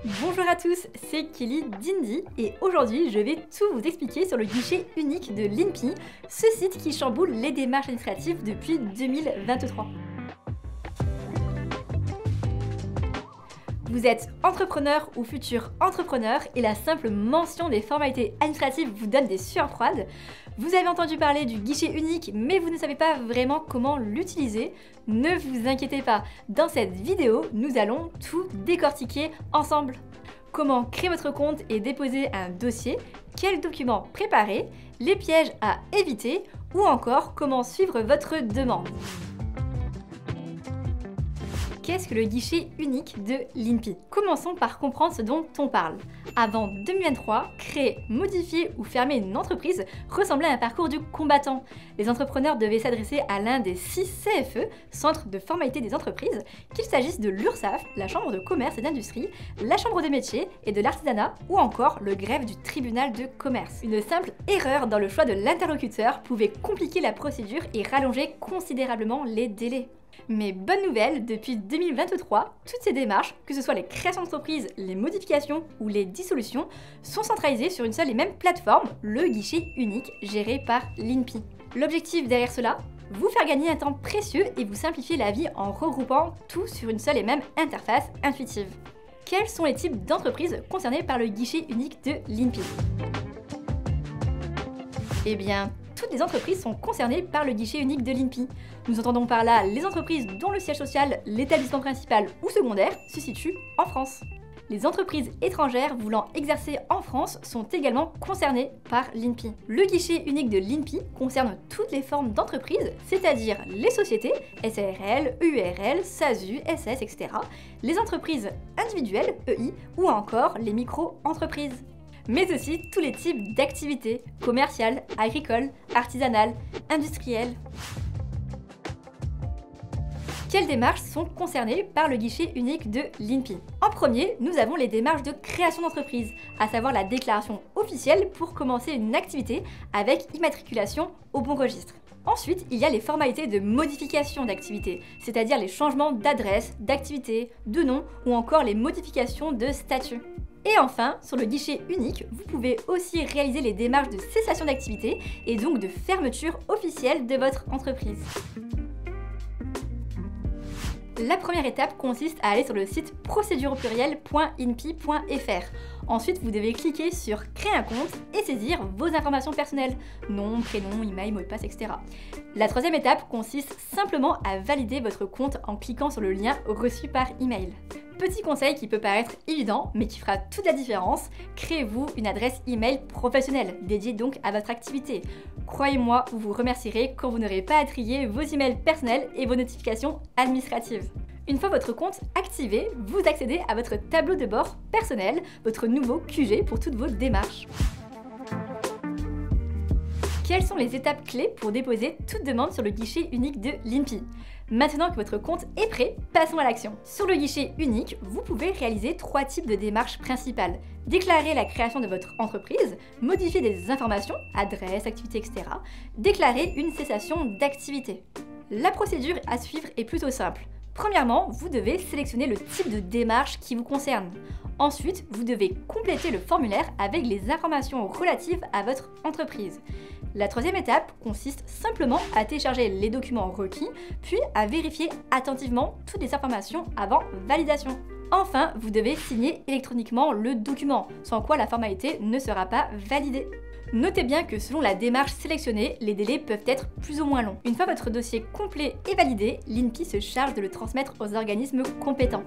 Bonjour à tous, c'est Kelly d'Indy et aujourd'hui je vais tout vous expliquer sur le guichet unique de l'INPI, ce site qui chamboule les démarches administratives depuis 2023. Vous êtes entrepreneur ou futur entrepreneur et la simple mention des formalités administratives vous donne des sueurs froides. Vous avez entendu parler du guichet unique mais vous ne savez pas vraiment comment l'utiliser. Ne vous inquiétez pas, dans cette vidéo, nous allons tout décortiquer ensemble. Comment créer votre compte et déposer un dossier, quels documents préparer, les pièges à éviter ou encore comment suivre votre demande. Qu'est-ce que le guichet unique de l'INPI? Commençons par comprendre ce dont on parle. Avant 2023, créer, modifier ou fermer une entreprise ressemblait à un parcours du combattant. Les entrepreneurs devaient s'adresser à l'un des 6 CFE, Centres de formalité des entreprises, qu'il s'agisse de l'URSSAF, la Chambre de commerce et d'industrie, la Chambre des métiers et de l'artisanat ou encore le greffe du tribunal de commerce. Une simple erreur dans le choix de l'interlocuteur pouvait compliquer la procédure et rallonger considérablement les délais. Mais bonne nouvelle, depuis 2023, toutes ces démarches, que ce soit les créations d'entreprise, les modifications ou les dissolutions, sont centralisées sur une seule et même plateforme, le guichet unique géré par l'INPI. L'objectif derrière cela, vous faire gagner un temps précieux et vous simplifier la vie en regroupant tout sur une seule et même interface intuitive. Quels sont les types d'entreprises concernées par le guichet unique de l'INPI? Eh bien, toutes les entreprises sont concernées par le guichet unique de l'INPI. Nous entendons par là les entreprises dont le siège social, l'établissement principal ou secondaire se situe en France. Les entreprises étrangères voulant exercer en France sont également concernées par l'INPI. Le guichet unique de l'INPI concerne toutes les formes d'entreprises, c'est-à-dire les sociétés, SARL, EURL, SASU, SS, etc., les entreprises individuelles, EI, ou encore les micro-entreprises. Mais aussi tous les types d'activités commerciales, agricoles, artisanales, industrielles. Quelles démarches sont concernées par le guichet unique de l'INPI? En premier, nous avons les démarches de création d'entreprise, à savoir la déclaration officielle pour commencer une activité avec immatriculation au bon registre. Ensuite, il y a les formalités de modification d'activité, c'est-à-dire les changements d'adresse, d'activité, de nom ou encore les modifications de statut. Et enfin, sur le guichet unique, vous pouvez aussi réaliser les démarches de cessation d'activité et donc de fermeture officielle de votre entreprise. La première étape consiste à aller sur le site procédureaupluriel.inpi.fr. Ensuite, vous devez cliquer sur créer un compte et saisir vos informations personnelles, nom, prénom, email, mot de passe, etc. La troisième étape consiste simplement à valider votre compte en cliquant sur le lien reçu par email. Petit conseil qui peut paraître évident, mais qui fera toute la différence, créez-vous une adresse email professionnelle, dédiée donc à votre activité. Croyez-moi, vous vous remercierez quand vous n'aurez pas à trier vos emails personnels et vos notifications administratives. Une fois votre compte activé, vous accédez à votre tableau de bord personnel, votre nouveau QG pour toutes vos démarches. Quelles sont les étapes clés pour déposer toute demande sur le guichet unique de l'INPI? Maintenant que votre compte est prêt, passons à l'action. Sur le guichet unique, vous pouvez réaliser 3 types de démarches principales. Déclarer la création de votre entreprise, modifier des informations, adresse, activité, etc. Déclarer une cessation d'activité. La procédure à suivre est plutôt simple. Premièrement, vous devez sélectionner le type de démarche qui vous concerne. Ensuite, vous devez compléter le formulaire avec les informations relatives à votre entreprise. La troisième étape consiste simplement à télécharger les documents requis, puis à vérifier attentivement toutes les informations avant validation. Enfin, vous devez signer électroniquement le document, sans quoi la formalité ne sera pas validée. Notez bien que selon la démarche sélectionnée, les délais peuvent être plus ou moins longs. Une fois votre dossier complet et validé, l'INPI se charge de le transmettre aux organismes compétents.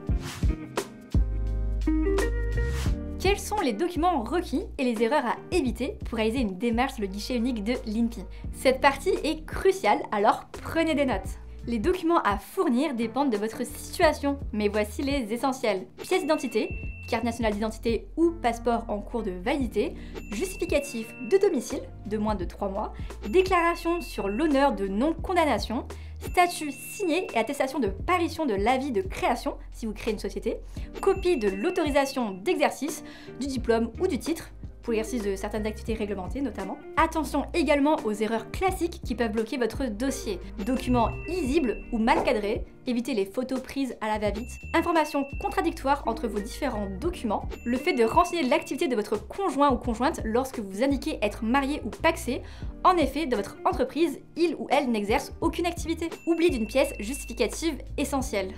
Quels sont les documents requis et les erreurs à éviter pour réaliser une démarche sur le guichet unique de l'INPI? Cette partie est cruciale, alors prenez des notes. Les documents à fournir dépendent de votre situation, mais voici les essentiels. Pièce d'identité, carte nationale d'identité ou passeport en cours de validité, justificatif de domicile de moins de 3 mois, déclaration sur l'honneur de non-condamnation, statut signé et attestation de parution de l'avis de création si vous créez une société, copie de l'autorisation d'exercice, du diplôme ou du titre, pour l'exercice de certaines activités réglementées notamment. Attention également aux erreurs classiques qui peuvent bloquer votre dossier. Documents illisibles ou mal cadrés, évitez les photos prises à la va-vite, informations contradictoires entre vos différents documents, le fait de renseigner l'activité de votre conjoint ou conjointe lorsque vous indiquez être marié ou pacsé. En effet, dans votre entreprise, il ou elle n'exerce aucune activité. Oubli d'une pièce justificative essentielle.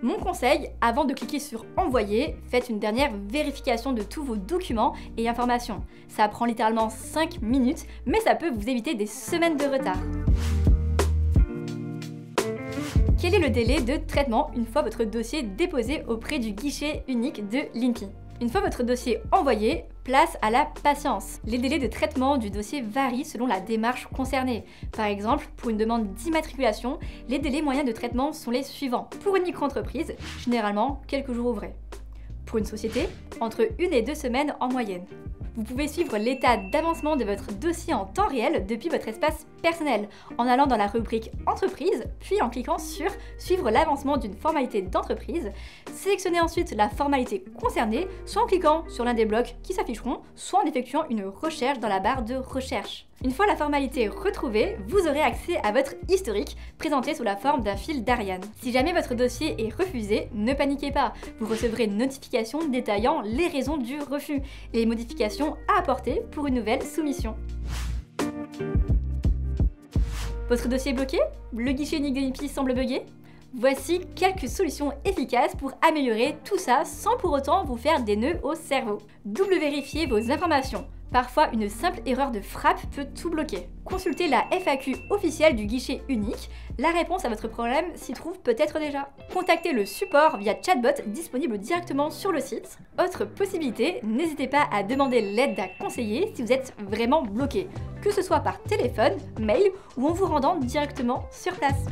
Mon conseil, avant de cliquer sur envoyer, faites une dernière vérification de tous vos documents et informations. Ça prend littéralement 5 minutes, mais ça peut vous éviter des semaines de retard. Quel est le délai de traitement une fois votre dossier déposé auprès du guichet unique de l'INPI? Une fois votre dossier envoyé, place à la patience. Les délais de traitement du dossier varient selon la démarche concernée. Par exemple, pour une demande d'immatriculation, les délais moyens de traitement sont les suivants. Pour une micro-entreprise, généralement quelques jours ouvrés. Pour une société, entre 1 et 2 semaines en moyenne. Vous pouvez suivre l'état d'avancement de votre dossier en temps réel depuis votre espace personnel, en allant dans la rubrique Entreprise, puis en cliquant sur Suivre l'avancement d'une formalité d'entreprise. Sélectionnez ensuite la formalité concernée, soit en cliquant sur l'un des blocs qui s'afficheront, soit en effectuant une recherche dans la barre de recherche. Une fois la formalité retrouvée, vous aurez accès à votre historique, présenté sous la forme d'un fil d'Ariane. Si jamais votre dossier est refusé, ne paniquez pas, vous recevrez une notification détaillant les raisons du refus et les modifications à apporter pour une nouvelle soumission. Votre dossier est bloqué? Le guichet unique de l'INPI semble bugger? Voici quelques solutions efficaces pour améliorer tout ça sans pour autant vous faire des nœuds au cerveau. Double vérifiez vos informations. Parfois, une simple erreur de frappe peut tout bloquer. Consultez la FAQ officielle du guichet unique. La réponse à votre problème s'y trouve peut-être déjà. Contactez le support via chatbot disponible directement sur le site. Autre possibilité, n'hésitez pas à demander l'aide d'un conseiller si vous êtes vraiment bloqué, que ce soit par téléphone, mail ou en vous rendant directement sur place.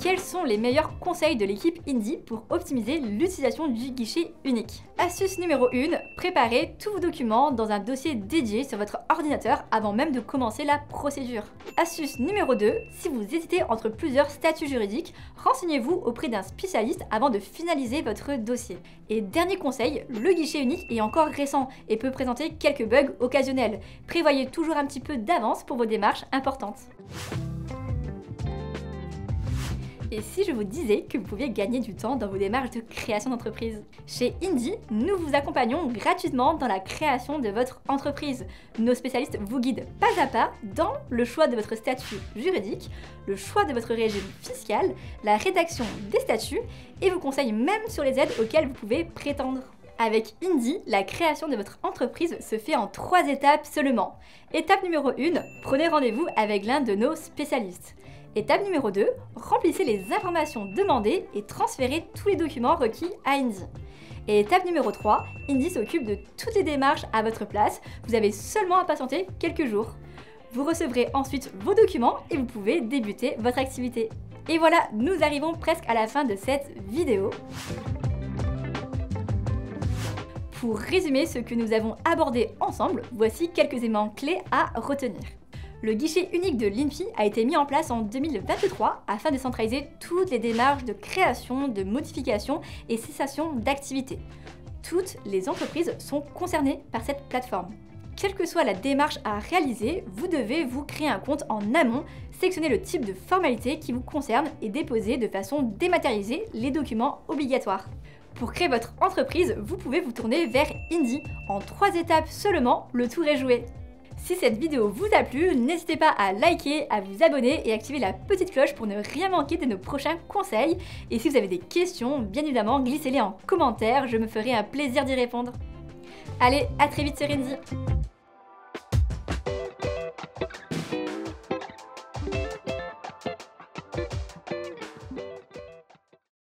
Quels sont les meilleurs conseils de l'équipe Indie pour optimiser l'utilisation du guichet unique? Astuce numéro 1, préparez tous vos documents dans un dossier dédié sur votre ordinateur avant même de commencer la procédure. Astuce numéro 2, si vous hésitez entre plusieurs statuts juridiques, renseignez-vous auprès d'un spécialiste avant de finaliser votre dossier. Et dernier conseil, le guichet unique est encore récent et peut présenter quelques bugs occasionnels. Prévoyez toujours un petit peu d'avance pour vos démarches importantes. Et si je vous disais que vous pouviez gagner du temps dans vos démarches de création d'entreprise? Chez Indie, nous vous accompagnons gratuitement dans la création de votre entreprise. Nos spécialistes vous guident pas à pas dans le choix de votre statut juridique, le choix de votre régime fiscal, la rédaction des statuts et vous conseillent même sur les aides auxquelles vous pouvez prétendre. Avec Indie, la création de votre entreprise se fait en 3 étapes seulement. Étape numéro 1, prenez rendez-vous avec l'un de nos spécialistes. Étape numéro 2, remplissez les informations demandées et transférez tous les documents requis à Indie. Et étape numéro 3, Indie s'occupe de toutes les démarches à votre place, vous avez seulement à patienter quelques jours. Vous recevrez ensuite vos documents et vous pouvez débuter votre activité. Et voilà, nous arrivons presque à la fin de cette vidéo. Pour résumer ce que nous avons abordé ensemble, voici quelques éléments clés à retenir. Le guichet unique de l'INPI a été mis en place en 2023 afin de centraliser toutes les démarches de création, de modification et cessation d'activité. Toutes les entreprises sont concernées par cette plateforme. Quelle que soit la démarche à réaliser, vous devez vous créer un compte en amont, sélectionner le type de formalité qui vous concerne et déposer de façon dématérialisée les documents obligatoires. Pour créer votre entreprise, vous pouvez vous tourner vers Indie. En 3 étapes seulement, le tour est joué. Si cette vidéo vous a plu, n'hésitez pas à liker, à vous abonner et activer la petite cloche pour ne rien manquer de nos prochains conseils. Et si vous avez des questions, bien évidemment, glissez-les en commentaire, je me ferai un plaisir d'y répondre. Allez, à très vite sur Indie.